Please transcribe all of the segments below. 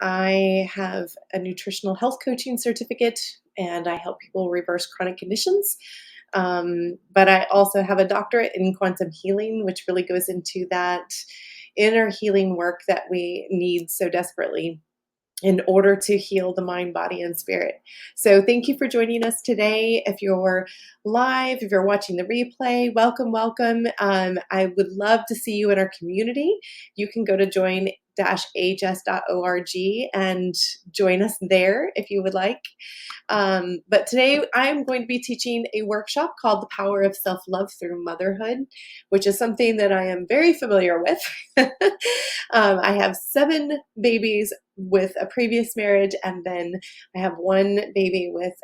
I have a nutritional health coaching certificate and I help people reverse chronic conditions. But I also have a doctorate in quantum healing, which really goes into that inner healing work that we need so desperately in order to heal the mind, body, and spirit. So, thank you for joining us today. If you're live, if you're watching the replay, welcome, welcome. I would love to see you in our community. You can go to join-ahs.org and join us there if you would like. But today I'm going to be teaching a workshop called The Power of Self-Love Through Motherhood, which is something that I am very familiar with. I have 7 babies with a previous marriage, and then I have 1 baby with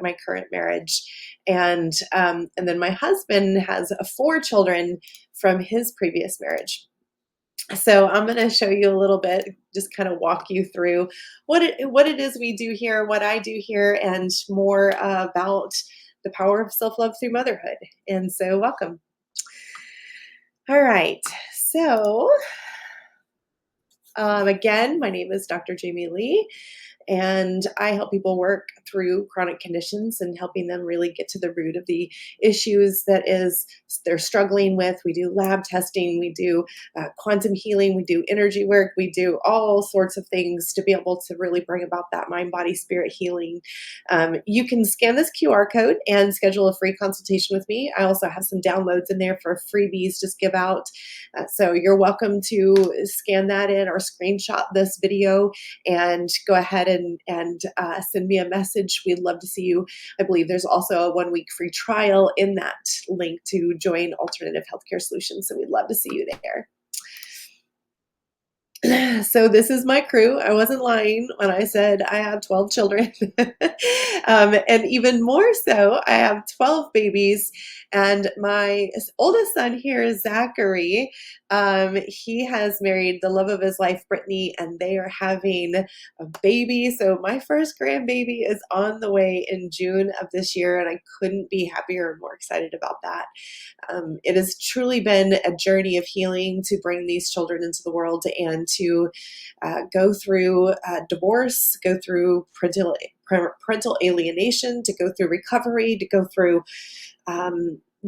my current marriage, and then my husband has 4 children from his previous marriage. So I'm going to show you a little bit, just kind of walk you through what it is we do here, what I do here, and more about the power of self-love through motherhood. And so, welcome. All right. So, again, my name is Dr. Jami Lee, and I help people work through chronic conditions and helping them really get to the root of the issues they're struggling with. We do lab testing, we do quantum healing, we do energy work, we do all sorts of things to be able to really bring about that mind, body, spirit healing. You can scan this QR code and schedule a free consultation with me. I also have some downloads in there for freebies just give out. So you're welcome to scan that in or screenshot this video and go ahead and send me a message. We'd love to see you. I believe there's also a 1-week free trial in that link to join Alternative Healthcare Solutions. So we'd love to see you there. So this is my crew. I wasn't lying when I said I have 12 children. And even more so, I have 12 babies. And my oldest son here is Zachary. He has married the love of his life, Brittany, and they are having a baby. So my first grandbaby is on the way in June of this year, and I couldn't be happier and more excited about that. It has truly been a journey of healing to bring these children into the world and to go through divorce, go through parental alienation, to go through recovery, to go through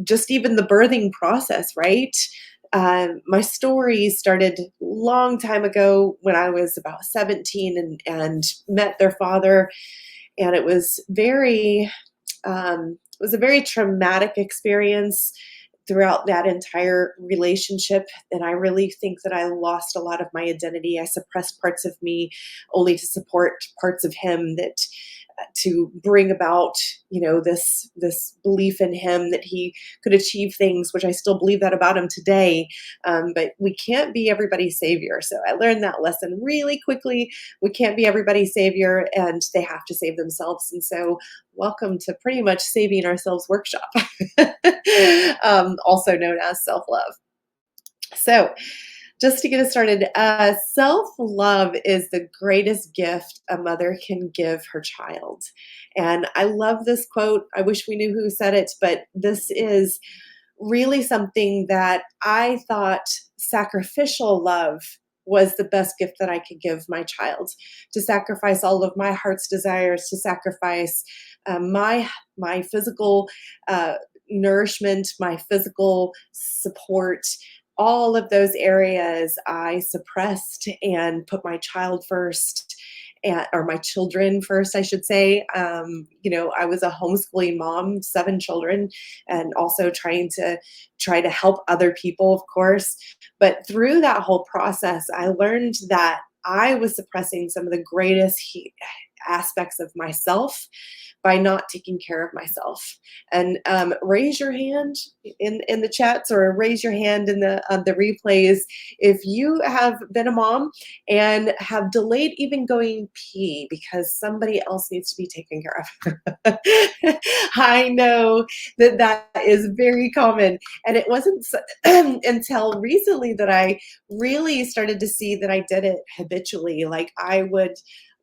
just even the birthing process, right? My story started a long time ago when I was about 17 and met their father, and it was a very traumatic experience throughout that entire relationship. And I really think that I lost a lot of my identity. I suppressed parts of me only to support parts of him, that to bring about, this belief in him that he could achieve things, which I still believe that about him today. But we can't be everybody's savior. So I learned that lesson really quickly. We can't be everybody's savior, and they have to save themselves. And so welcome to pretty much Saving Ourselves Workshop, also known as self-love. So just to get us started, self-love is the greatest gift a mother can give her child. And I love this quote. I wish we knew who said it, but this is really something that I thought sacrificial love was the best gift that I could give my child, to sacrifice all of my heart's desires, to sacrifice my physical nourishment, my physical support. All of those areas I suppressed and put my child first, or my children first, I should say. I was a homeschooling mom, 7 children, and also trying to help other people, of course. But through that whole process, I learned that I was suppressing some of the greatest aspects of myself by not taking care of myself. And raise your hand in the chats, or raise your hand in the replays if you have been a mom and have delayed even going pee because somebody else needs to be taken care of. I know that is very common, and it wasn't until recently that I really started to see that I did it habitually. Like, I would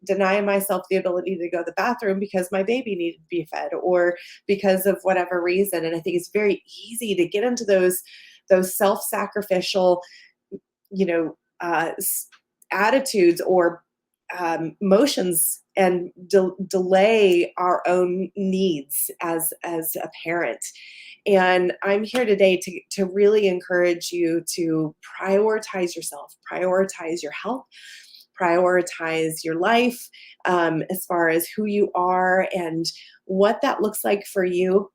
deny myself the ability to go to the bathroom because my baby needed to be fed, or because of whatever reason. And I think it's very easy to get into those self-sacrificial, you know, attitudes or emotions and delay our own needs as a parent. And I'm here today to really encourage you to prioritize yourself, prioritize your health, prioritize your life, as far as who you are and what that looks like for you.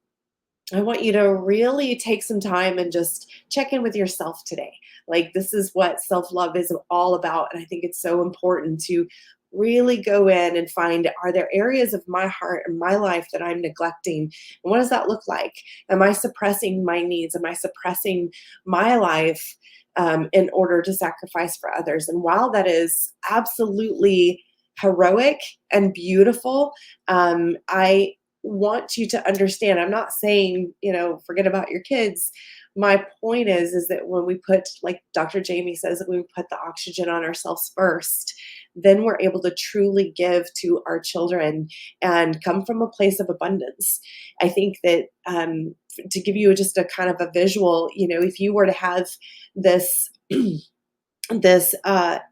I want you to really take some time and just check in with yourself today. Like, this is what self love is all about. And I think it's so important to really go in and find, are there areas of my heart and my life that I'm neglecting? And what does that look like? Am I suppressing my needs? Am I suppressing my life in order to sacrifice for others? And while that is absolutely heroic and beautiful, I want you to understand, I'm not saying, forget about your kids. My point is that when we put, like Dr. Jami says, that we put the oxygen on ourselves first, then we're able to truly give to our children and come from a place of abundance. I think that, to give you just a kind of a visual, if you were to have this this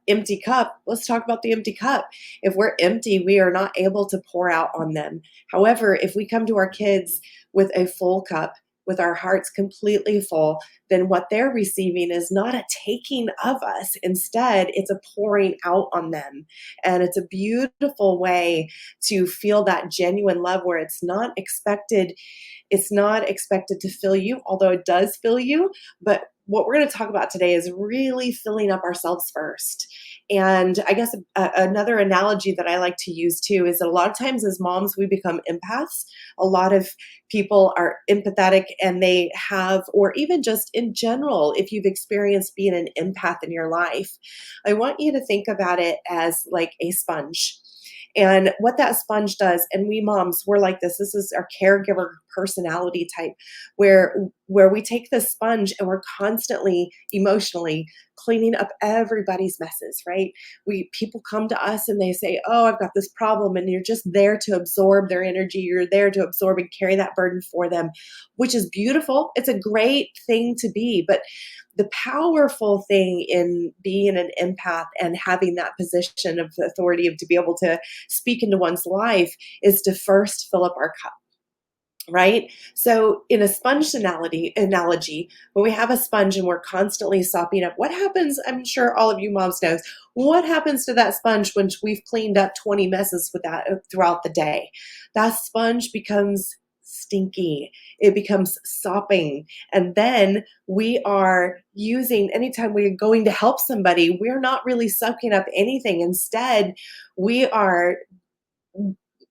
empty cup, let's talk about the empty cup. If we're empty, we are not able to pour out on them. However, if we come to our kids with a full cup, with our hearts completely full, then what they're receiving is not a taking of us. Instead, it's a pouring out on them. And it's a beautiful way to feel that genuine love where it's not expected to fill you, although it does fill you. But what we're going to talk about today is really filling up ourselves first. And I guess another analogy that I like to use too is that a lot of times as moms, we become empaths. A lot of people are empathetic and they have, or even just in general, if you've experienced being an empath in your life, I want you to think about it as like a sponge. And what that sponge does, and we moms, we're like this. This is our caregiver personality type, where we take the sponge and we're constantly emotionally cleaning up everybody's messes, right? People come to us and they say, "Oh, I've got this problem," and you're just there to absorb their energy. You're there to absorb and carry that burden for them, which is beautiful. It's a great thing to be, but the powerful thing in being an empath and having that position of authority of to be able to speak into one's life is to first fill up our cup, right? So in a sponge analogy, when we have a sponge and we're constantly sopping up, what happens? I'm sure all of you moms knows what happens to that sponge when we've cleaned up 20 messes with that throughout the day. That sponge becomes stinky. It becomes sopping. And then we are using, anytime we're going to help somebody, we're not really soaking up anything. Instead, we are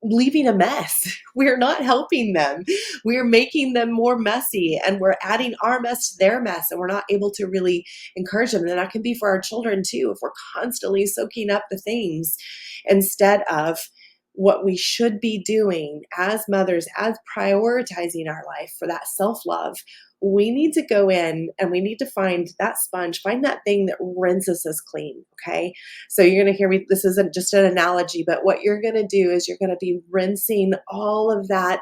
leaving a mess. We're not helping them. We're making them more messy and we're adding our mess to their mess and we're not able to really encourage them. And that can be for our children too, if we're constantly soaking up the things instead of what we should be doing as mothers, as prioritizing our life for that self love. We need to go in and we need to find that sponge, find that thing that rinses us clean. Okay. So you're going to hear me. This isn't just an analogy, but what you're going to do is you're going to be rinsing all of that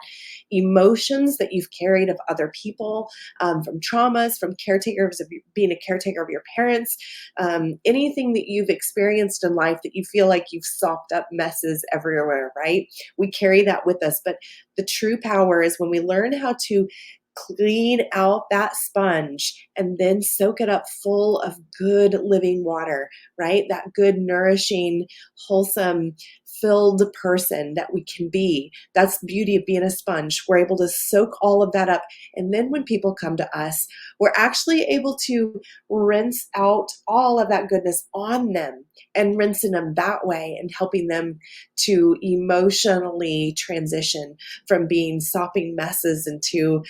emotions that you've carried of other people, from traumas, from caretakers, of being a caretaker of your parents, anything that you've experienced in life that you feel like you've sopped up messes everywhere, right? We carry that with us. But the true power is when we learn how to clean out that sponge and then soak it up full of good living water, right? That good, nourishing, wholesome, filled person that we can be. That's the beauty of being a sponge. We're able to soak all of that up. And then when people come to us, we're actually able to rinse out all of that goodness on them and rinsing them that way and helping them to emotionally transition from being sopping messes into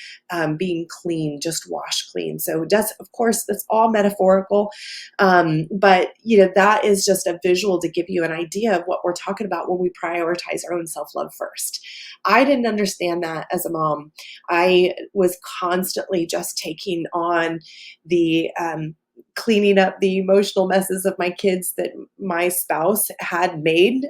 being clean, just wash clean. So that's, of course, that's all metaphorical. But that is just a visual to give you an idea of what we're talking about when we prioritize our own self-love first. I didn't understand that as a mom. I was constantly just taking on the cleaning up the emotional messes of my kids that my spouse had made.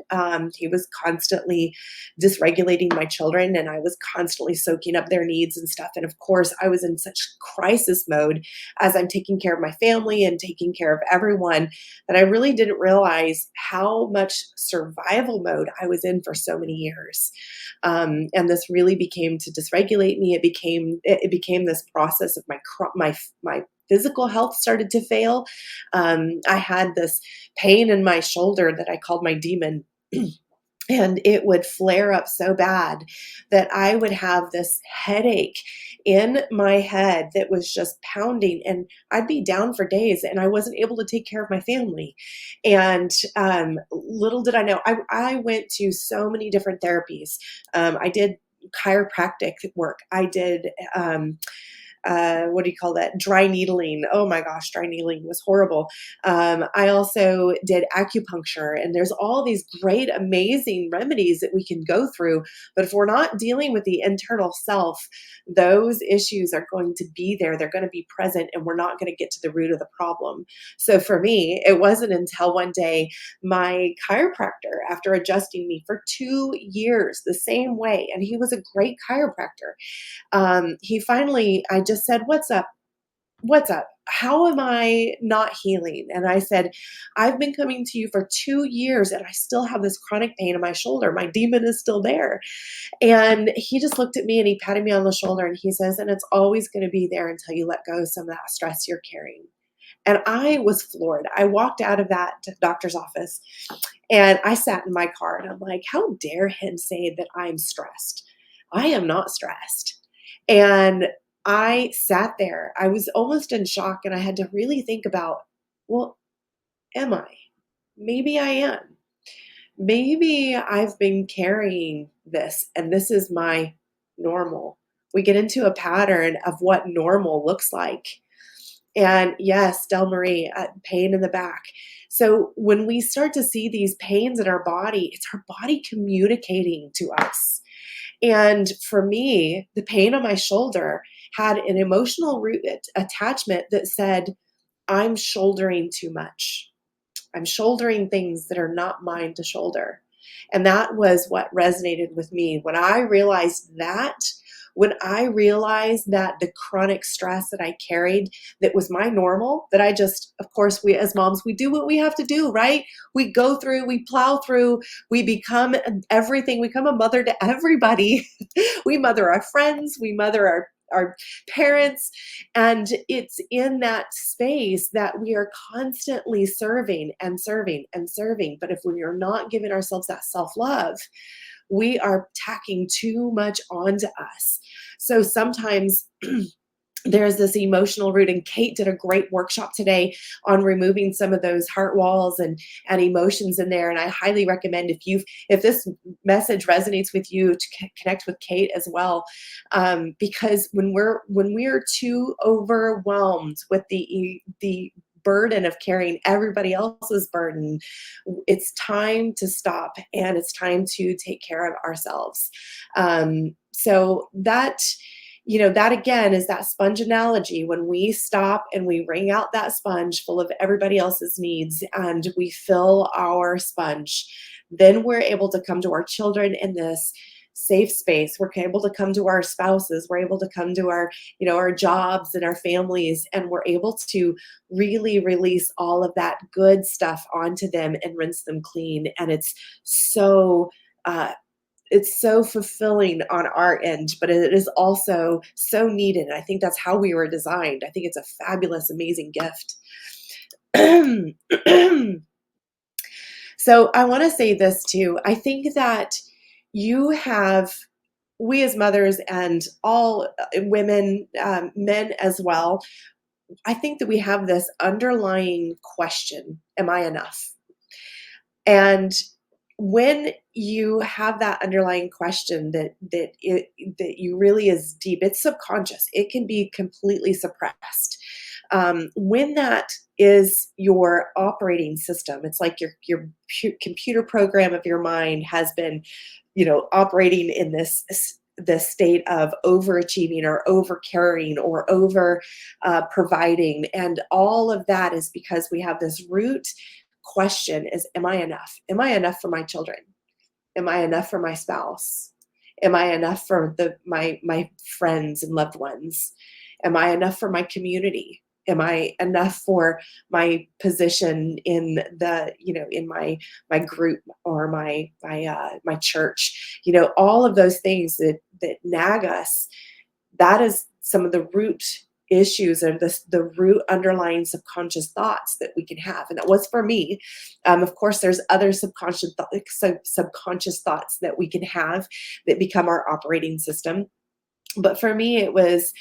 He was constantly dysregulating my children, and I was constantly soaking up their needs and stuff. And of course, I was in such crisis mode as I'm taking care of my family and taking care of everyone that I really didn't realize how much survival mode I was in for so many years. And this really became to dysregulate me. It became this process of my physical health started to fail. I had this pain in my shoulder that I called my demon. And it would flare up so bad that I would have this headache in my head that was just pounding, and I'd be down for days, and I wasn't able to take care of my family. And little did I know, I went to so many different therapies. I did chiropractic work. I did what do you call that? Dry needling. Oh my gosh, dry needling was horrible. I also did acupuncture, and there's all these great, amazing remedies that we can go through. But if we're not dealing with the internal self, those issues are going to be there. They're going to be present, and we're not going to get to the root of the problem. So for me, it wasn't until one day my chiropractor, after adjusting me for 2 years the same way, and he was a great chiropractor, he finally, I just said, "What's up? What's up? How am I not healing?" And I said, "I've been coming to you for 2 years and I still have this chronic pain in my shoulder. My demon is still there." And he just looked at me and he patted me on the shoulder and he says, "And it's always going to be there until you let go of some of that stress you're carrying." And I was floored. I walked out of that doctor's office and I sat in my car and I'm like, how dare him say that I'm stressed? I am not stressed. And I sat there. I was almost in shock and I had to really think about, well, am I? Maybe I am. Maybe I've been carrying this and this is my normal. We get into a pattern of what normal looks like. And yes, Del Marie, pain in the back. So when we start to see these pains in our body, it's our body communicating to us. And for me, the pain on my shoulder had an emotional root attachment that said, I'm shouldering too much. I'm shouldering things that are not mine to shoulder. And that was what resonated with me. When I realized that the chronic stress that I carried that was my normal, that I just, of course, we as moms, we do what we have to do, right? We go through, we plow through, we become everything, we become a mother to everybody. We mother our friends, we mother our parents, and it's in that space that we are constantly serving and serving and serving. But if we are not giving ourselves that self-love, we are tacking too much onto us. So sometimes there's this emotional root, and Kate did a great workshop today on removing some of those heart walls and emotions in there. And I highly recommend, if this message resonates with you, to connect with Kate as well, because when we're too overwhelmed with the burden of carrying everybody else's burden, it's time to stop and it's time to take care of ourselves. So that again is that sponge analogy. When we stop and we wring out that sponge full of everybody else's needs and we fill our sponge, then we're able to come to our children in this safe space. We're able to come to our spouses. We're able to come to our jobs and our families, and we're able to really release all of that good stuff onto them and rinse them clean. And uh, it's so fulfilling on our end, but it is also so needed. I think that's how we were designed. I think it's a fabulous, amazing gift. So I want to say this too. I think that you have, we as mothers and all women, men as well, I think that we have this underlying question, am I enough? And when you have that underlying question that you really is deep, it's subconscious. It can be completely suppressed. When that is your operating system, it's like your computer program of your mind has been, operating in this the state of overachieving or over caring or over providing. And all of that is because we have this root question is, am I enough? Am I enough for my children? Am I enough for my spouse? Am I enough for my friends and loved ones? Am I enough for my community? Am I enough for my position in the, in my group or my church? All of those things that nag us, that is some of the root issues or the root underlying subconscious thoughts that we can have. And that was for me. Of course, there's other subconscious thoughts that we can have that become our operating system. But for me, it was,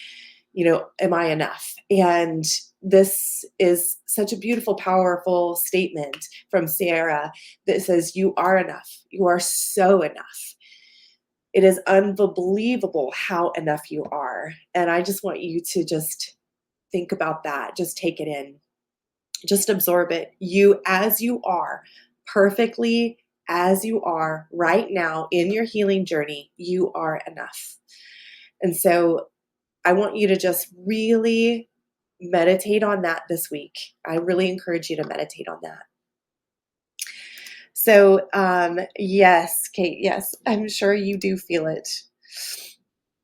am I enough? And this is such a beautiful, powerful statement from Sierra that says, you are enough. You are so enough. It is unbelievable how enough you are. And I just want you to just think about that. Just take it in. Just absorb it. You, as you are, perfectly as you are right now in your healing journey, you are enough. And so I want you to just really meditate on that this week. I really encourage you to meditate on that. So, yes, Kate, yes, I'm sure you do feel it.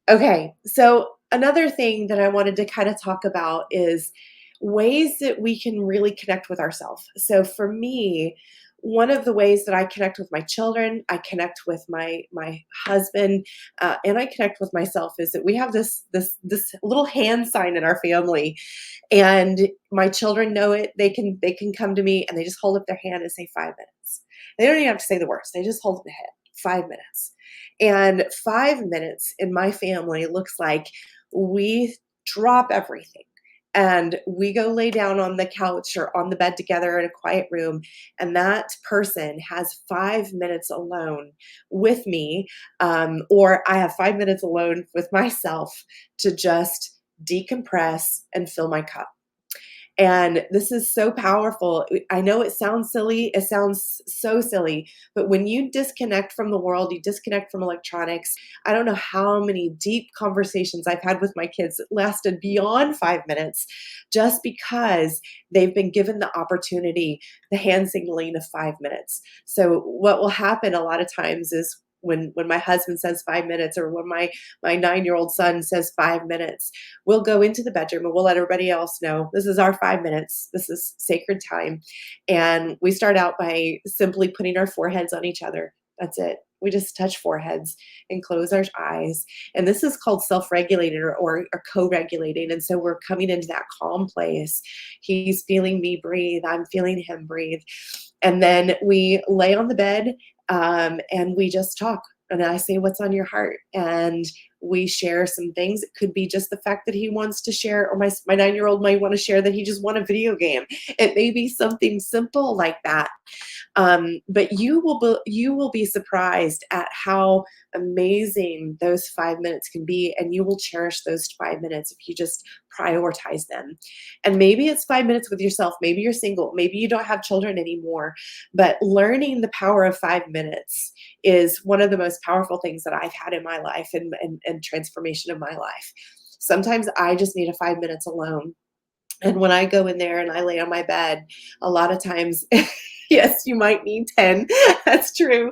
Okay, so another thing that I wanted to kind of talk about is ways that we can really connect with ourselves. So for me, one of the ways that I connect with my children, I connect with my husband, and I connect with myself is that we have this little hand sign in our family, and my children know it. They can come to me and they just hold up their hand and say 5 minutes. They don't even have to say the words. They just hold up the head. 5 minutes. And 5 minutes in my family looks like we drop everything and we go lay down on the couch or on the bed together in a quiet room. And that person has 5 minutes alone with me, or I have 5 minutes alone with myself to just decompress and fill my cup. And this is so powerful. I know it sounds silly. It sounds so silly. But when you disconnect from the world, you disconnect from electronics. I don't know how many deep conversations I've had with my kids that lasted beyond 5 minutes just because they've been given the opportunity, the hand signaling of 5 minutes. So what will happen a lot of times is when my husband says 5 minutes or when my 9-year-old son says 5 minutes, we'll go into the bedroom and we'll let everybody else know this is our 5 minutes. This is sacred time. And we start out by simply putting our foreheads on each other. That's it. We just touch foreheads and close our eyes. And this is called self-regulated or co-regulating. And so we're coming into that calm place. He's feeling me breathe. I'm feeling him breathe. And then we lay on the bed, and we just talk. And I say, what's on your heart? And we share some things. It could be just the fact that he wants to share, or my 9-year-old might want to share that he just won a video game. It may be something simple like that. But you will be surprised at how amazing those 5 minutes can be, and you will cherish those 5 minutes if you just prioritize them. And maybe it's 5 minutes with yourself. Maybe you're single. Maybe you don't have children anymore. But learning the power of 5 minutes is one of the most powerful things that I've had in my life and transformation of my life. Sometimes I just need a 5 minutes alone. And when I go in there and I lay on my bed, a lot of times, yes, you might need 10. That's true.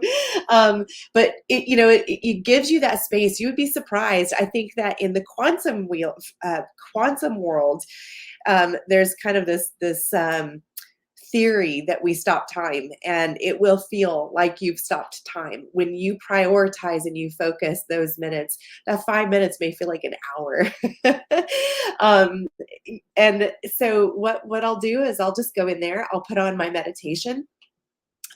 But it gives you that space. You would be surprised. I think that in the quantum world, there's kind of this theory that we stop time, and it will feel like you've stopped time when you prioritize and you focus those minutes. That 5 minutes may feel like an hour. um, and so what I'll do is I'll just go in there, I'll put on my meditation,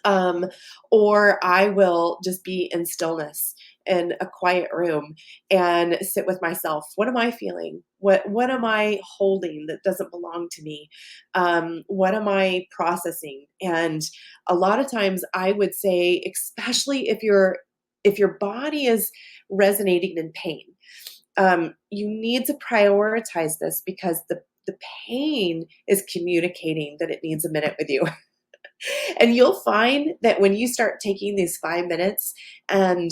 or I will just be in stillness in a quiet room and sit with myself. What am I feeling? What am I holding that doesn't belong to me? What am I processing? And a lot of times I would say, especially if your body is resonating in pain, you need to prioritize this because the pain is communicating that it needs a minute with you. And you'll find that when you start taking these 5 minutes and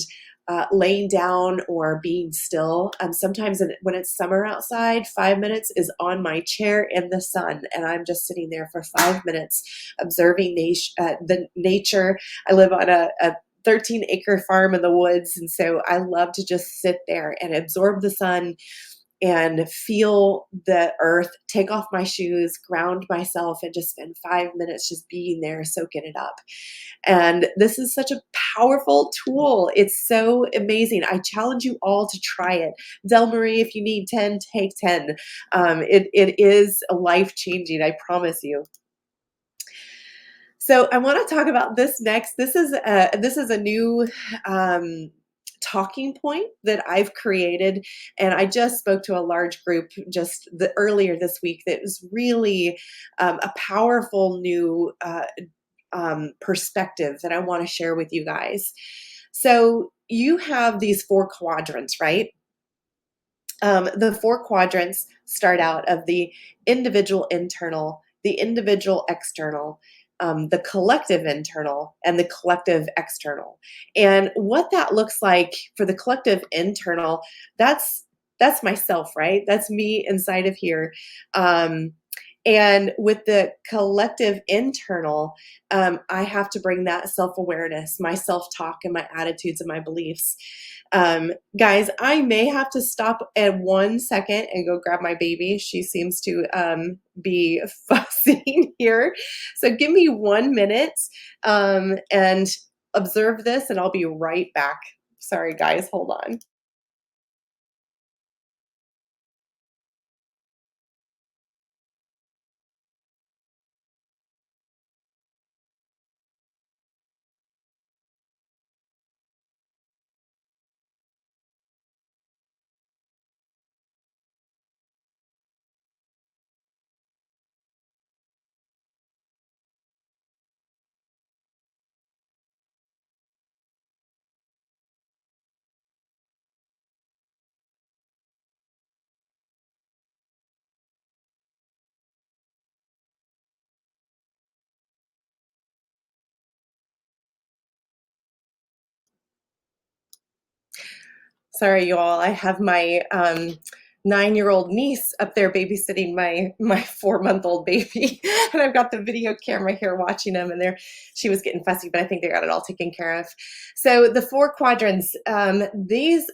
laying down or being still. Sometimes when it's summer outside, 5 minutes is on my chair in the sun, and I'm just sitting there for 5 minutes observing the nature. I live on a 13-acre farm in the woods, and so I love to just sit there and absorb the sun and feel the earth, take off my shoes, ground myself, and just spend 5 minutes just being there, soaking it up. And this is such a powerful tool. It's so amazing. I challenge you all to try it. Del Marie, if you need 10, take 10. It is life changing, I promise you. So I want to talk about this next. This is a new talking point that I've created, and I just spoke to a large group just earlier this week. That was really a powerful new perspective that I want to share with you guys. So you have these four quadrants, right? The four quadrants start out of the individual internal, the individual external, the collective internal, and the collective external. And what that looks like for the collective internal, that's myself, right? That's me inside of here. Um, and with the collective internal, I have to bring that self awareness, my self talk, and my attitudes and my beliefs. Guys, I may have to stop at 1 second and go grab my baby. She seems to be fussing here. So give me 1 minute and observe this, and I'll be right back. Sorry, guys, hold on. Sorry, you all. I have my 9-year-old niece up there babysitting my 4-month-old baby, and I've got the video camera here watching them. And there, she was getting fussy, but I think they got it all taken care of. So the four quadrants,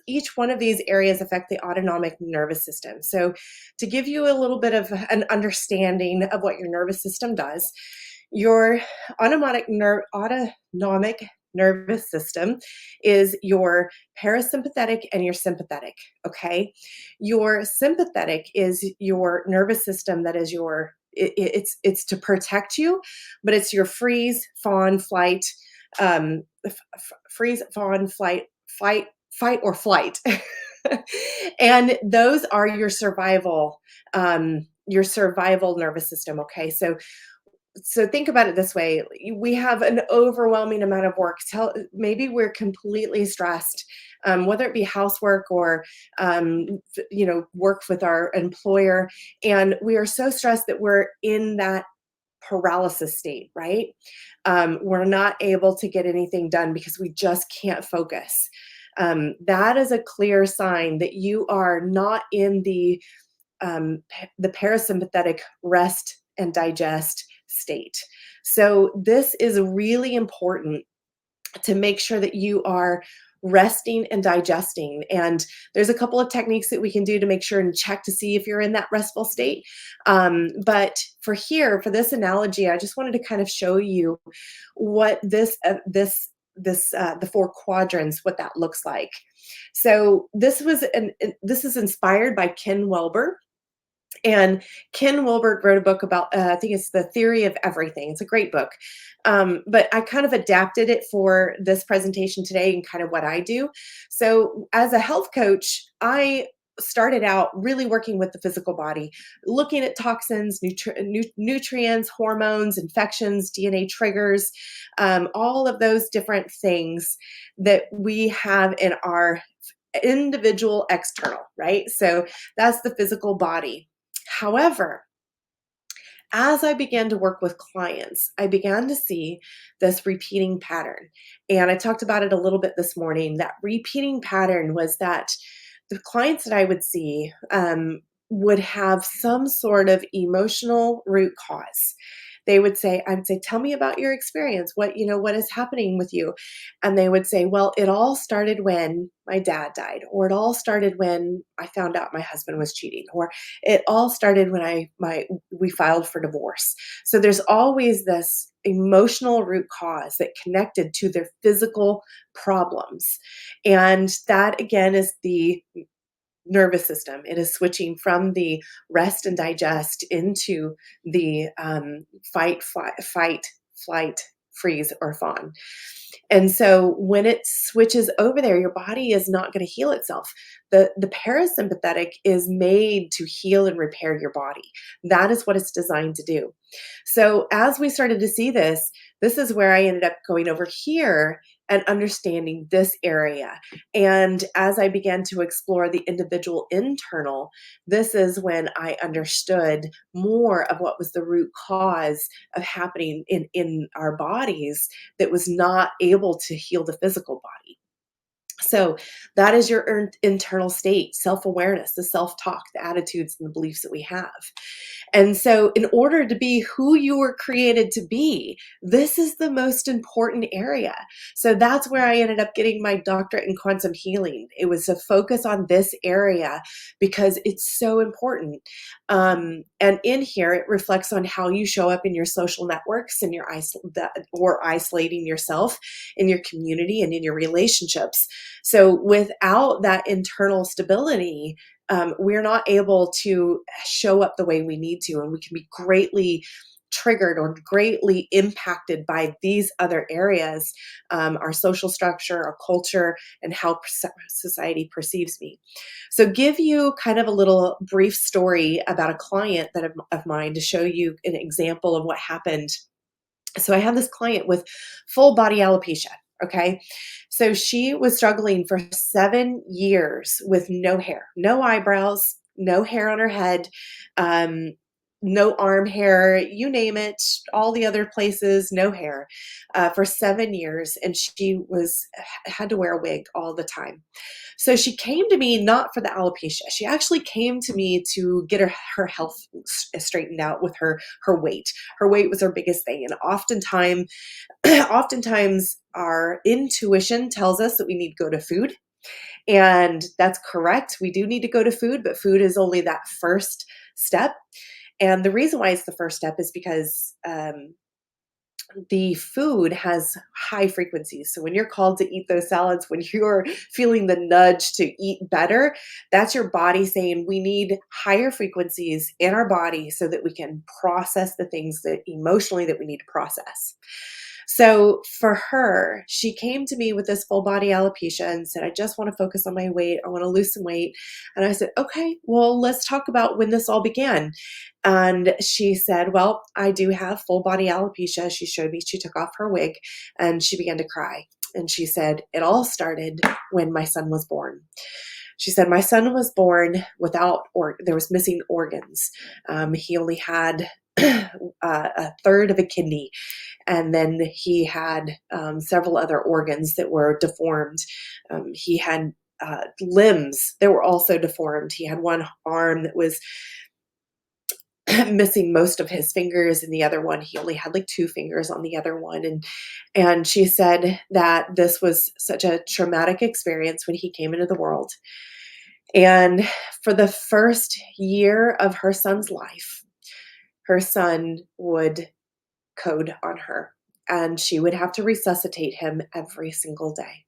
each one of these areas affect the autonomic nervous system. So to give you a little bit of an understanding of what your nervous system does, your autonomic nervous system is your parasympathetic and your sympathetic. Okay, your sympathetic is your nervous system that is it's to protect you, but it's your fawn flight freeze fawn flight fight or flight. And those are your survival nervous system. Okay, so think about it this way. We have an overwhelming amount of work. Maybe we're completely stressed, whether it be housework or work with our employer, and we are so stressed that we're in that paralysis state, right? We're not able to get anything done because we just can't focus. That is a clear sign that you are not in the parasympathetic rest and digest state. So this is really important to make sure that you are resting and digesting. And there's a couple of techniques that we can do to make sure and check to see if you're in that restful state. But for this analogy, I just wanted to kind of show you what the four quadrants, what that looks like. So this is inspired by Ken Wilber. And Ken Wilber wrote a book about, I think it's The Theory of Everything. It's a great book. But I kind of adapted it for this presentation today and kind of what I do. So as a health coach, I started out really working with the physical body, looking at toxins, nutrients, hormones, infections, DNA triggers, all of those different things that we have in our individual external, right? So that's the physical body. However, As I began to work with clients, I began to see this repeating pattern. And I talked about it a little bit this morning. That repeating pattern was that the clients that I would see would have some sort of emotional root cause. I would say, tell me about your experience. What is happening with you? And they would say, well, it all started when my dad died, or it all started when I found out my husband was cheating, or it all started when we filed for divorce. So there's always this emotional root cause that connected to their physical problems. And that again is the nervous system. It is switching from the rest and digest into the fight, flight, freeze, or fawn. And so when it switches over there, your body is not going to heal itself. The parasympathetic is made to heal and repair your body. That is what it's designed to do. So as we started to see this, this is where I ended up going over here and understanding this area. And as I began to explore the individual internal, this is when I understood more of what was the root cause of happening in our bodies that was not able to heal the physical body. So that is your internal state, self awareness, the self talk, the attitudes, and the beliefs that we have. And so, in order to be who you were created to be, this is the most important area. So, that's where I ended up getting my doctorate in quantum healing. It was a focus on this area because it's so important. And in here, it reflects on how you show up in your social networks and or isolating yourself in your community and in your relationships. So without that internal stability, we're not able to show up the way we need to, and we can be greatly triggered or greatly impacted by these other areas, our social structure, our culture, and how society perceives me. So give you kind of a little brief story about a client of mine to show you an example of what happened. So I had this client with full body alopecia. Okay. So she was struggling for 7 years with no hair, no eyebrows, no hair on her head, um, no arm hair, you name it, all the other places, no hair for 7 years. And she had to wear a wig all the time. So she came to me not for the alopecia. She actually came to me to get her health straightened out with her weight. Her weight was her biggest thing, and oftentimes our intuition tells us that we need to go to food, and that's correct. We do need to go to food, but food is only that first step. And the reason why it's the first step is because the food has high frequencies. So when you're called to eat those salads, when you're feeling the nudge to eat better, that's your body saying we need higher frequencies in our body so that we can process the things that emotionally that we need to process. So for her, she came to me with this full body alopecia and said, I just want to focus on my weight. I want to lose some weight. And I said, okay, well, let's talk about when this all began. And she said, well, I do have full body alopecia. She showed me, she took off her wig and she began to cry. And she said, it all started when my son was born. She said, my son was born there was missing organs. He only had a third of a kidney, and then he had several other organs that were deformed. He had limbs that were also deformed. He had one arm that was missing most of his fingers, and the other one he only had like two fingers on the other one. And she said that this was such a traumatic experience when he came into the world. And for the first year of her son's life, her son would code on her, and she would have to resuscitate him every single day.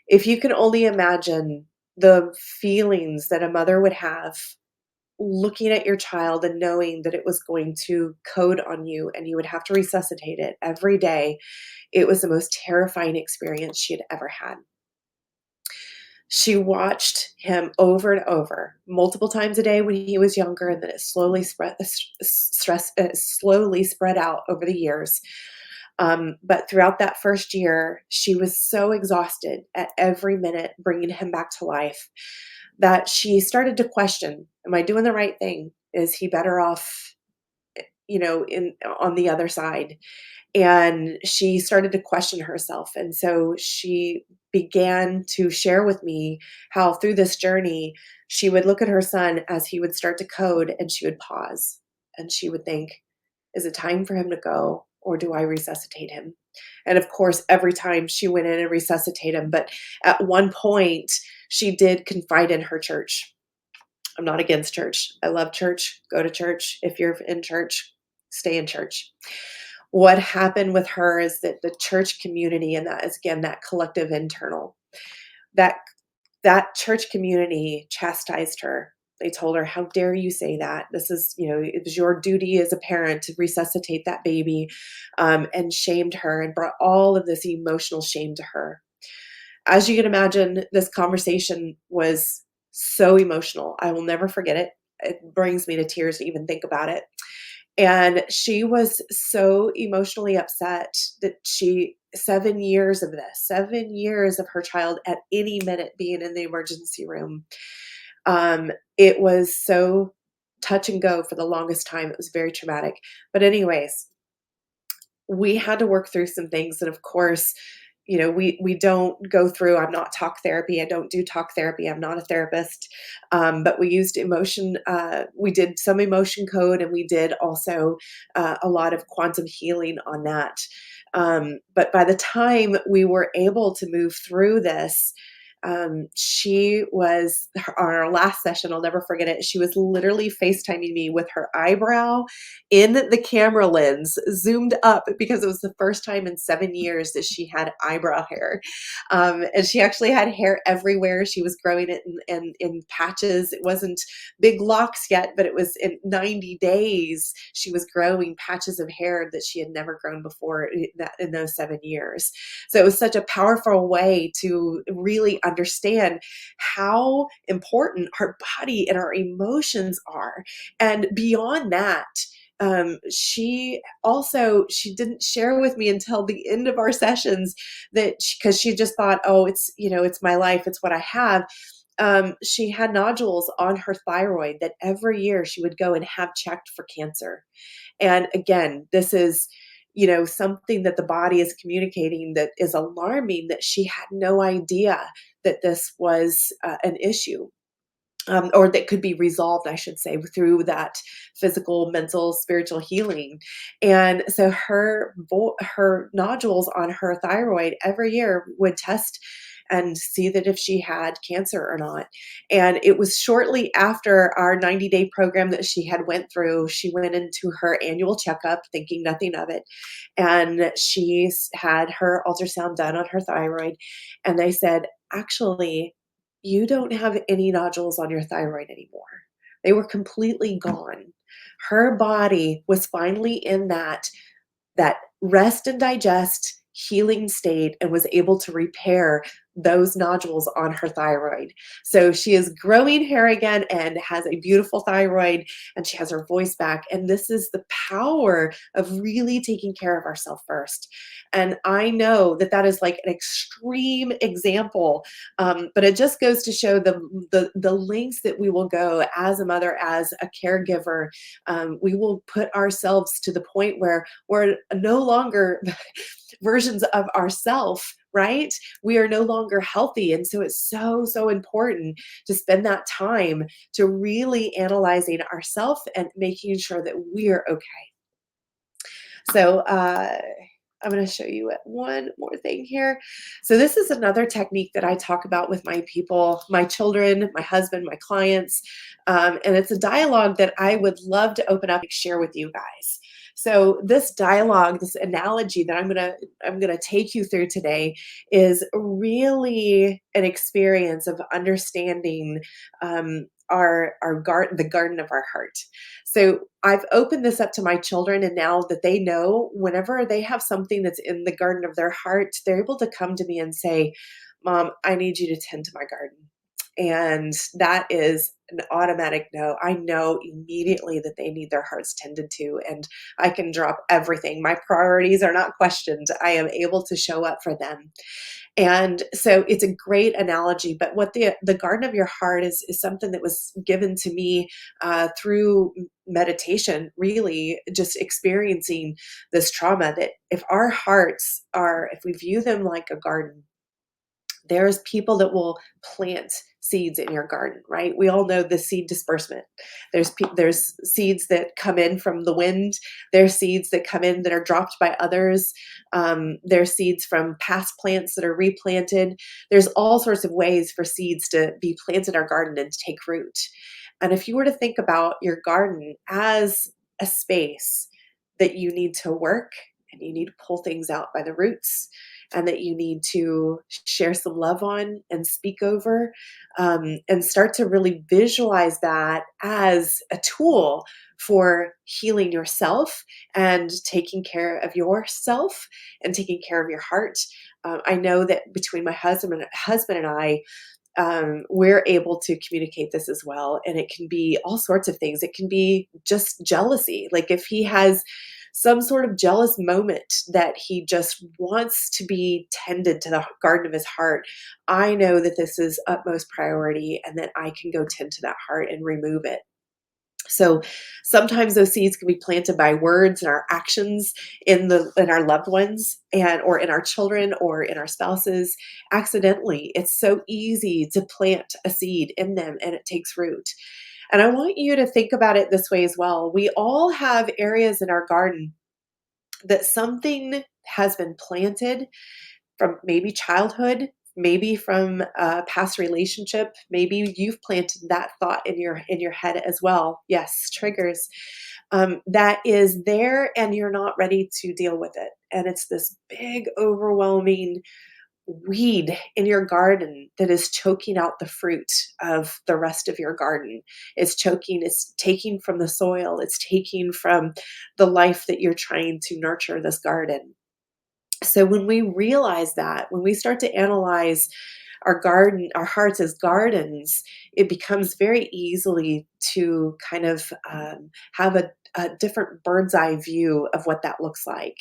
If you can only imagine the feelings that a mother would have looking at your child and knowing that it was going to code on you and you would have to resuscitate it every day, it was the most terrifying experience she had ever had. She watched him over and over, multiple times a day when he was younger, and then it slowly spread out over the years. But throughout that first year, she was so exhausted at every minute bringing him back to life that she started to question, am I doing the right thing? Is he better off in on the other side. And she started to question herself. And so she began to share with me how through this journey, she would look at her son as he would start to code and she would pause and she would think, is it time for him to go or do I resuscitate him? And of course, every time she went in and resuscitated him. But at one point, she did confide in her church. I'm not against church. I love church. Go to church. If you're in church, stay in church. What happened with her is that the church community, and that is again that collective internal, that that church community chastised her. They told her, "How dare you say that? This is, it was your duty as a parent to resuscitate that baby," and shamed her and brought all of this emotional shame to her. As you can imagine, this conversation was so emotional. I will never forget it. It brings me to tears to even think about it. And she was so emotionally upset that 7 years of this, 7 years of her child at any minute being in the emergency room. It was so touch and go for the longest time. It was very traumatic. But, anyways, we had to work through some things. And of course, we don't go through. I'm not talk therapy. I don't do talk therapy. I'm not a therapist. But we used emotion. We did some emotion code, and we did also a lot of quantum healing on that. But by the time we were able to move through this, she was on our last session. I'll never forget it. She was literally FaceTiming me with her eyebrow in the camera lens zoomed up because it was the first time in 7 years that she had eyebrow hair. And she actually had hair everywhere. She was growing it in patches. It wasn't big locks yet, but it was in 90 days. She was growing patches of hair that she had never grown before in those 7 years. So it was such a powerful way to really understand how important our body and our emotions are. And beyond that, she didn't share with me until the end of our sessions that because she just thought, oh, it's my life, it's what I have. She had nodules on her thyroid that every year she would go and have checked for cancer. And again, this is something that the body is communicating that is alarming, that she had no idea that this was an issue, or that could be resolved, I should say, through that physical, mental, spiritual healing. And so her nodules on her thyroid every year would test and see that if she had cancer or not. And it was shortly after our 90-day program that she had went through. She went into her annual checkup thinking nothing of it. And she had her ultrasound done on her thyroid. And they said, actually, you don't have any nodules on your thyroid anymore. They were completely gone. Her body was finally in that rest and digest healing state and was able to repair those nodules on her thyroid. So she is growing hair again and has a beautiful thyroid, and she has her voice back. And this is the power of really taking care of ourselves first. And I know that that is like an extreme example, but it just goes to show the lengths that we will go as a mother, as a caregiver. We will put ourselves to the point where we're no longer versions of ourself, right? We are no longer healthy. And so it's so, so important to spend that time to really analyzing ourselves and making sure that we're okay. So, I'm going to show you one more thing here. So this is another technique that I talk about with my people, my children, my husband, my clients. And it's a dialogue that I would love to open up and share with you guys. So this dialogue, this analogy that I'm gonna take you through today is really an experience of understanding the garden of our heart. So I've opened this up to my children, and now that they know, whenever they have something that's in the garden of their heart, they're able to come to me and say, "Mom, I need you to tend to my garden." And that is an automatic no. I know immediately that they need their hearts tended to, and I can drop everything. My priorities are not questioned. I am able to show up for them. And so it's a great analogy. But what the garden of your heart is something that was given to me through meditation, really just experiencing this trauma. That if our hearts are, if we view them like a garden, there's people that will plant seeds in your garden, right? We all know the seed disbursement. There's seeds that come in from the wind. There's seeds that come in that are dropped by others. There's seeds from past plants that are replanted. There's all sorts of ways for seeds to be planted in our garden and to take root. And if you were to think about your garden as a space that you need to work and you need to pull things out by the roots, and that you need to share some love on and speak over, and start to really visualize that as a tool for healing yourself and taking care of yourself and taking care of your heart. I know that between my husband and I, we're able to communicate this as well. And it can be all sorts of things. It can be just jealousy. Like if he has some sort of jealous moment that he just wants to be tended to the garden of his heart, I know that this is utmost priority and that I can go tend to that heart and remove it. So sometimes those seeds can be planted by words and our actions in our loved ones and or in our children or in our spouses accidentally. It's so easy to plant a seed in them and it takes root. And I want you to think about it this way as well. We all have areas in our garden that something has been planted from maybe childhood, maybe from a past relationship, maybe you've planted that thought in your head as well. Yes, triggers. That is there and you're not ready to deal with it. And it's this big, overwhelming weed in your garden that is choking out the fruit of the rest of your garden. It's taking from the soil, it's taking from the life that you're trying to nurture this garden. So when we realize that, when we start to analyze our hearts as gardens, it becomes very easily to kind of have a different bird's eye view of what that looks like.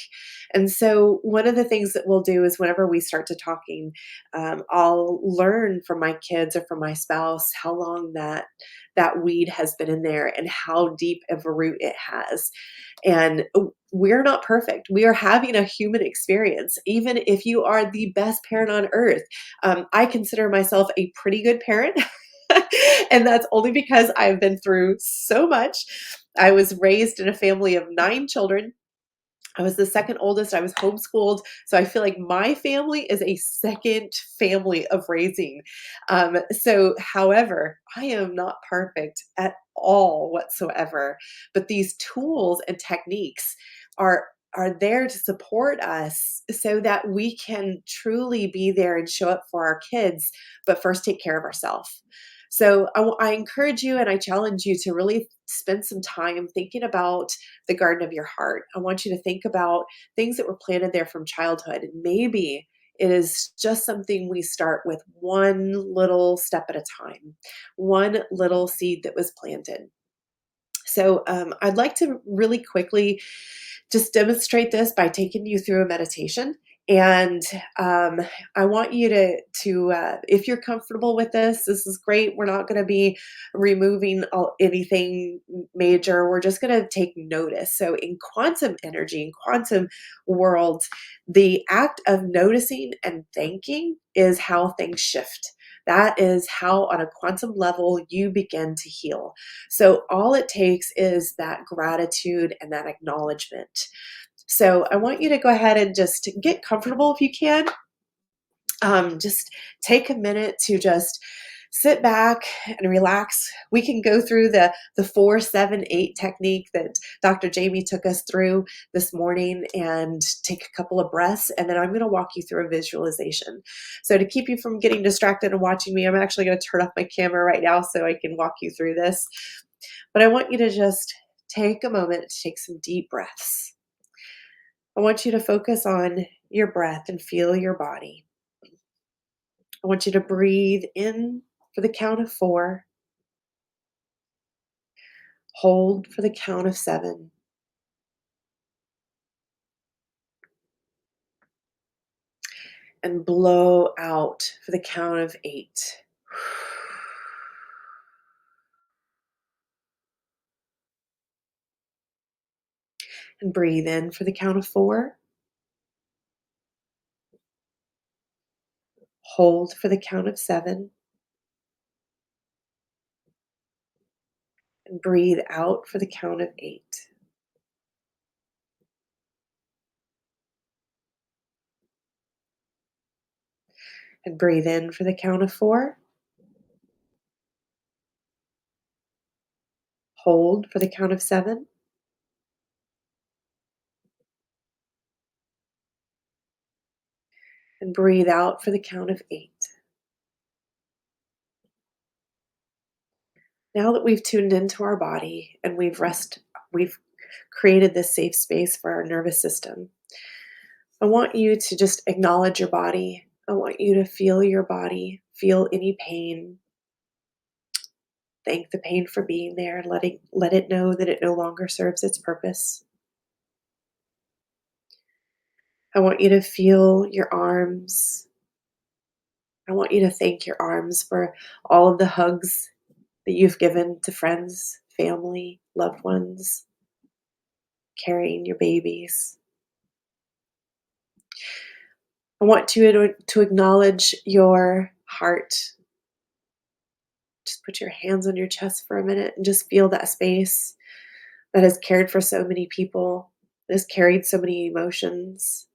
And so one of the things that we'll do is whenever we start to talking, I'll learn from my kids or from my spouse how long that weed has been in there and how deep of a root it has. And we're not perfect. We are having a human experience. Even if you are the best parent on earth, I consider myself a pretty good parent. And that's only because I've been through so much. I was raised in a family of 9 children. I was the second oldest. I was homeschooled. So I feel like my family is a second family of raising. However, I am not perfect at all whatsoever. But these tools and techniques are there to support us so that we can truly be there and show up for our kids, but first take care of ourselves. So I encourage you and I challenge you to really spend some time thinking about the garden of your heart. I want you to think about things that were planted there from childhood. And maybe it is just something we start with one little step at a time, one little seed that was planted. So I'd like to really quickly just demonstrate this by taking you through a meditation. And I want you to if you're comfortable with this, this is great. We're not going to be removing anything major. We're just going to take notice. So in quantum energy, in quantum world, the act of noticing and thanking is how things shift. That is how, on a quantum level, you begin to heal. So all it takes is that gratitude and that acknowledgement. So I want you to go ahead and just get comfortable if you can. Just take a minute to just sit back and relax. We can go through the 4-7-8 technique that Dr. Jami took us through this morning and take a couple of breaths, and then I'm going to walk you through a visualization. So to keep you from getting distracted and watching me, I'm actually going to turn off my camera right now so I can walk you through this. But I want you to just take a moment to take some deep breaths. I want you to focus on your breath and feel your body. I want you to breathe in for the count of 4, hold for the count of 7, and blow out for the count of 8. And breathe in for the count of 4, hold for the count of 7, and breathe out for the count of 8. And breathe in for the count of 4, hold for the count of 7, and breathe out for the count of 8. Now that we've tuned into our body and we've created this safe space for our nervous system. I want you to just acknowledge your body. I want you to feel your body, feel any pain. Thank the pain for being there, let it know that it no longer serves its purpose. I want you to feel your arms. I want you to thank your arms for all of the hugs that you've given to friends, family, loved ones, carrying your babies. I want you to acknowledge your heart. Just put your hands on your chest for a minute and just feel that space that has cared for so many people, that has carried so many emotions,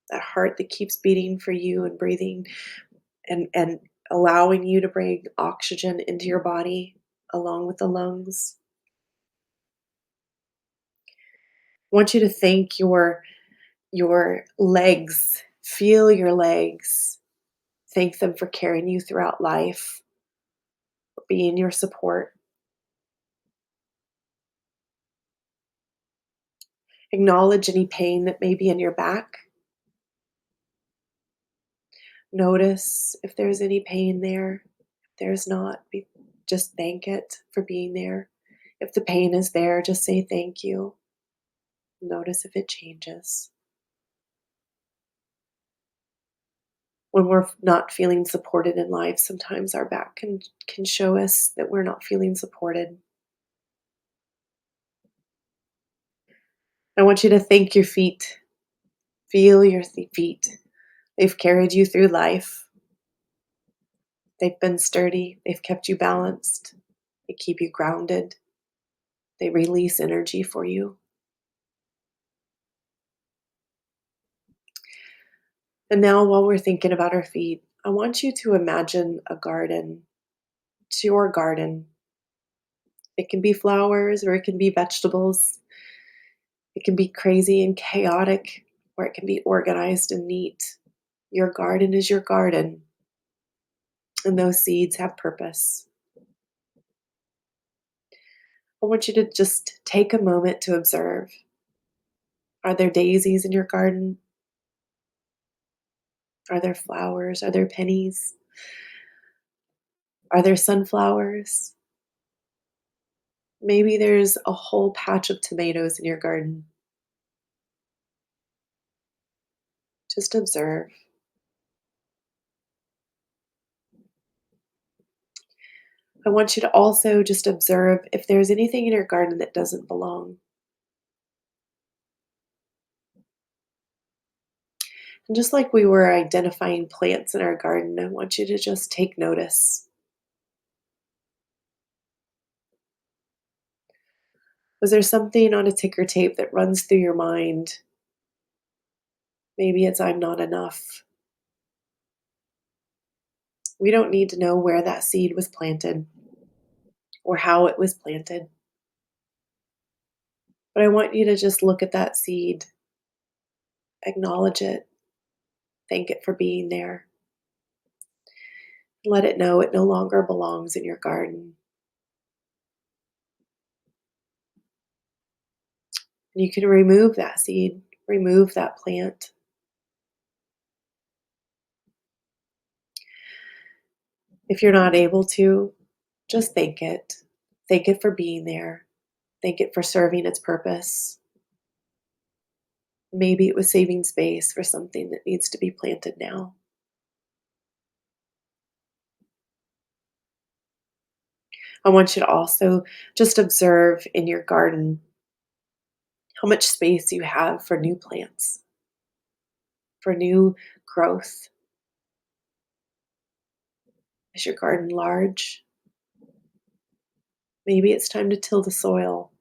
that heart that keeps beating for you and breathing and allowing you to bring oxygen into your body along with the lungs. I want you to thank your legs. Feel your legs. Thank them for carrying you throughout life, for being your support. Acknowledge any pain that may be in your back. Notice if there's any pain there. If there's not, just thank it for being there. If the pain is there, just say thank you. Notice if it changes. When we're not feeling supported in life, sometimes our back can show us that we're not feeling supported. I want you to thank your feet. Feel your feet. They've carried you through life. They've been sturdy. They've kept you balanced. They keep you grounded. They release energy for you. And now, while we're thinking about our feet, I want you to imagine a garden. It's your garden. It can be flowers or it can be vegetables. It can be crazy and chaotic, or it can be organized and neat. Your garden is your garden, and those seeds have purpose. I want you to just take a moment to observe. Are there daisies in your garden? Are there flowers? Are there pennies? Are there sunflowers? Maybe there's a whole patch of tomatoes in your garden. Just observe. I want you to also just observe if there's anything in your garden that doesn't belong. And just like we were identifying plants in our garden, I want you to just take notice. Was there something on a ticker tape that runs through your mind? Maybe it's I'm not enough. We don't need to know where that seed was planted or how it was planted. But I want you to just look at that seed, acknowledge it, thank it for being there. Let it know it no longer belongs in your garden. And you can remove that seed, remove that plant. If you're not able to, just thank it. Thank it for being there. Thank it for serving its purpose. Maybe it was saving space for something that needs to be planted now. I want you to also just observe in your garden how much space you have for new plants, for new growth. Is your garden large? Maybe it's time to till the soil.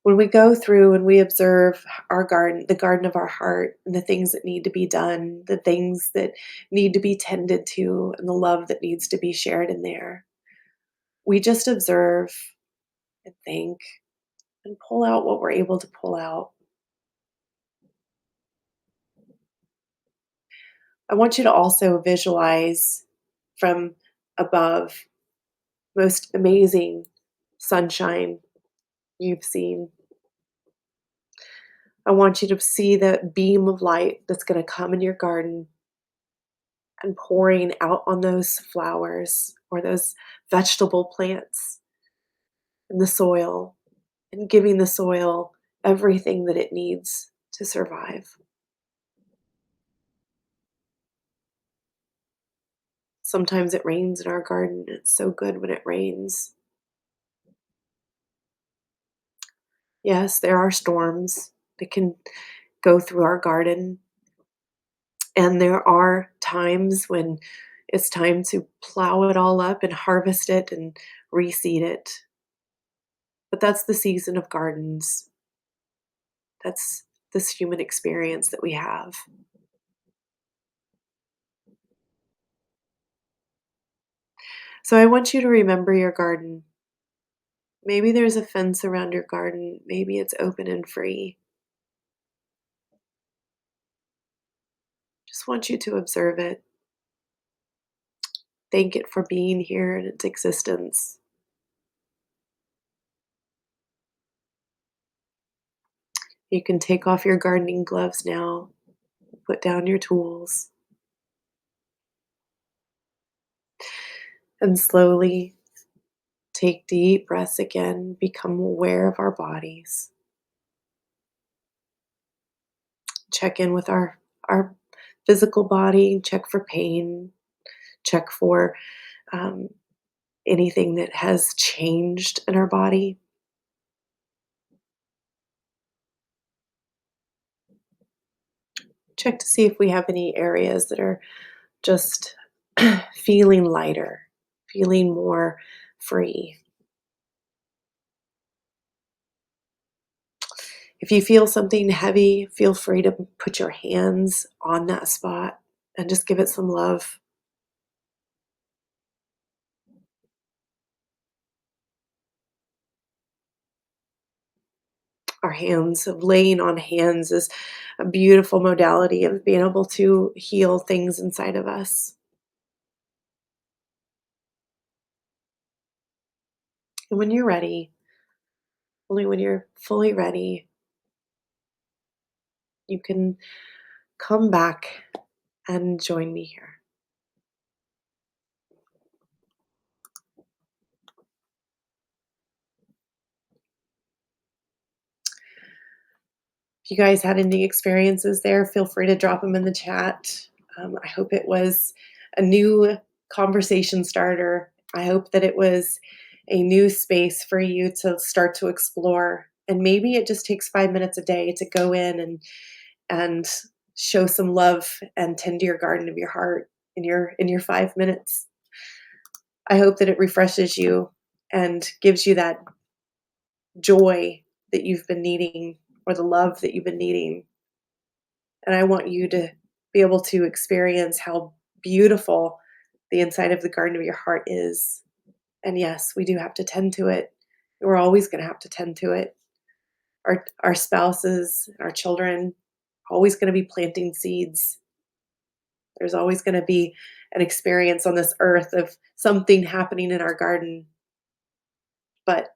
When we go through and we observe our garden, the garden of our heart, and the things that need to be done, the things that need to be tended to, and the love that needs to be shared in there, we just observe and think and pull out what we're able to pull out. I want you to also visualize from above most amazing sunshine you've seen. I want you to see the beam of light that's going to come in your garden and pouring out on those flowers or those vegetable plants in the soil and giving the soil everything that it needs to survive. Sometimes it rains in our garden. It's so good when it rains. Yes, there are storms that can go through our garden, and there are times when it's time to plow it all up and harvest it and reseed it. But that's the season of gardens. That's this human experience that we have. So I want you to remember your garden. Maybe there's a fence around your garden. Maybe it's open and free. Just want you to observe it. Thank it for being here in its existence. You can take off your gardening gloves now, put down your tools, and slowly take deep breaths again. Become aware of our bodies. Check in with our physical body, check for pain, check for um, anything that has changed in our body. Check to see if we have any areas that are just feeling lighter, feeling more free. If you feel something heavy, feel free to put your hands on that spot and just give it some love. Our hands, of laying on hands, is a beautiful modality of being able to heal things inside of us. And when you're ready, only when you're fully ready, you can come back and join me here. If you guys had any experiences there, feel free to drop them in the chat. I hope it was a new conversation starter. I hope that it was a new space for you to start to explore. And maybe it just takes 5 minutes a day to go in and show some love and tend to your garden of your heart in your 5 minutes. I hope that it refreshes you and gives you that joy that you've been needing or the love that you've been needing. And I want you to be able to experience how beautiful the inside of the garden of your heart is. And yes, we do have to tend to it. We're always going to have to tend to it. Our spouses, our children, always going to be planting seeds. There's always going to be an experience on this earth of something happening in our garden. But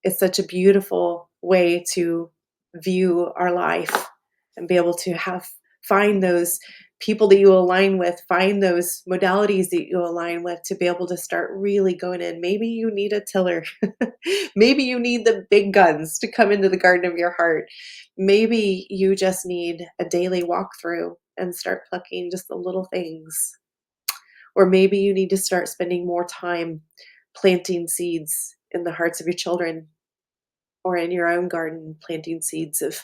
it's such a beautiful way to view our life and be able to find those people that you align with, find those modalities that you align with to be able to start really going in. Maybe you need a tiller. Maybe you need the big guns to come into the garden of your heart. Maybe you just need a daily walkthrough and start plucking just the little things. Or maybe you need to start spending more time planting seeds in the hearts of your children or in your own garden, planting seeds of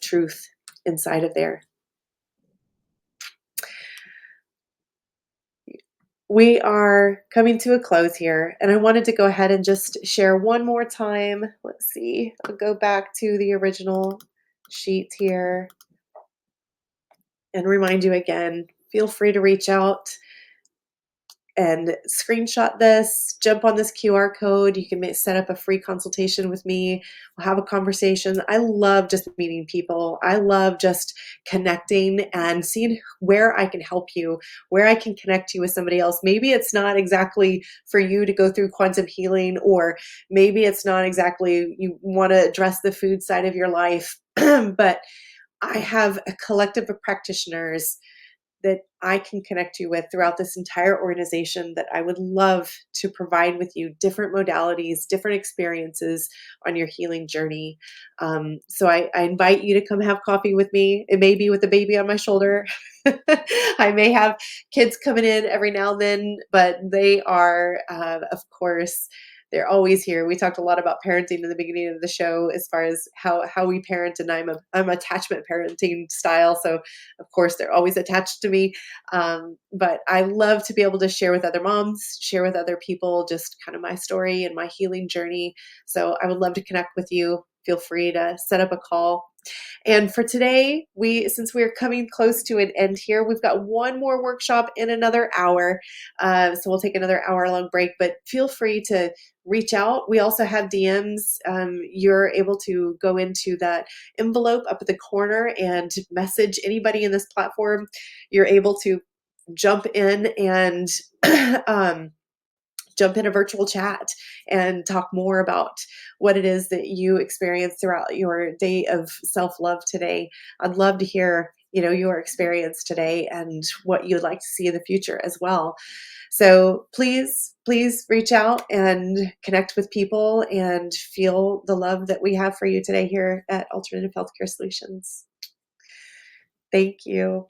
truth inside of there. We are coming to a close here, and I wanted to go ahead and just share one more time. Let's see, I'll go back to the original sheet here and remind you again, feel free to reach out and screenshot this, jump on this QR code. You can set up a free consultation with me. We'll have a conversation. I love just meeting people. I love just connecting and seeing where I can help you, where I can connect you with somebody else. Maybe it's not exactly for you to go through quantum healing, or maybe it's not exactly you want to address the food side of your life, but I have a collective of practitioners that I can connect you with throughout this entire organization that I would love to provide with you different modalities, different experiences on your healing journey. So I invite you to come have coffee with me. It may be with a baby on my shoulder. I may have kids coming in every now and then, but they are, of course, they're always here. We talked a lot about parenting in the beginning of the show, as far as how we parent, and I'm attachment parenting style. So of course they're always attached to me. But I love to be able to share with other moms, share with other people, just kind of my story and my healing journey. So I would love to connect with you. Feel free to set up a call. And for today, since we're coming close to an end here, we've got one more workshop in another hour. So we'll take another hour-long break, but feel free to reach out. We also have DMs. You're able to go into that envelope up at the corner and message anybody in this platform. You're able to jump in and jump in a virtual chat and talk more about what it is that you experience throughout your day of self-love today. I'd love to hear, your experience today and what you'd like to see in the future as well. So please reach out and connect with people and feel the love that we have for you today here at Alternative Healthcare Solutions. Thank you.